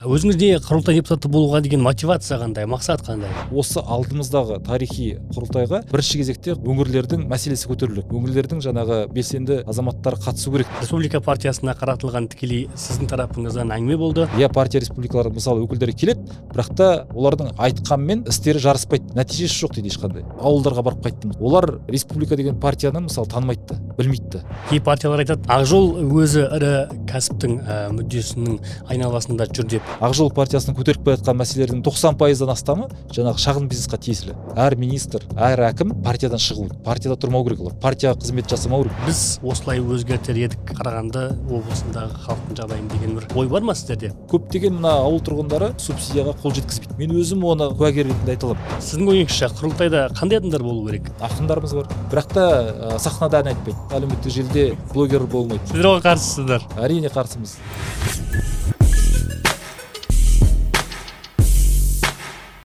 Өзіңізде құрылтай депутаты болуға деген мотивация қандай, мақсат қандай? Осы алдымыздағы тарихи құрылтайға бірінші кезекте өңірлердің мәселесі көтеріліп, өңірлердің жаңағы белсенді азаматтар қатысу керек. Республика партиясына қаратылған тікелей сіздің тарапыңыздан әңгіме болды. Партия республикалардың мысалы өкілдері келеді, бірақ та олардың айтқанмен істері жарыспайды, нәтижесі жоқ дейді ешқандай. Ауылдарға барып қайттым. Олар республика деген партияны мысалы танымайды, білмейді. Кей партиялар айтады, Ақжол өзі ірі кәсіптің мүддесінің айналасында жүр деп. Ақжол партиясының көтеріп келе жатқан мәселелердің 90%-дан астамы жаңағы шағын бизнесқа тиесілі. Әр министр, әр әкім партиядан шығу, партияда тұрмау керек, партияға қызмет жасамау керек. Біз осылай өзгертер едік Қарағанды облысындағы халықтың жағдайын деген бір ой бар ма сіздерде? Көптеген мына ауыл тұрғындары субсидияға қол жеткізбейді. Мен өзім оны куәгер ретінде айта аламын. Сіздің ойыңызша құрылтайда қандай адамдар болу керек? Ақындарымыз бар. Бірақ та сахнада ән айтпайды. Әлеуметтік желіде блогер болмайды. Сіздер оған қарсысыздар? Әрине қарсымыз.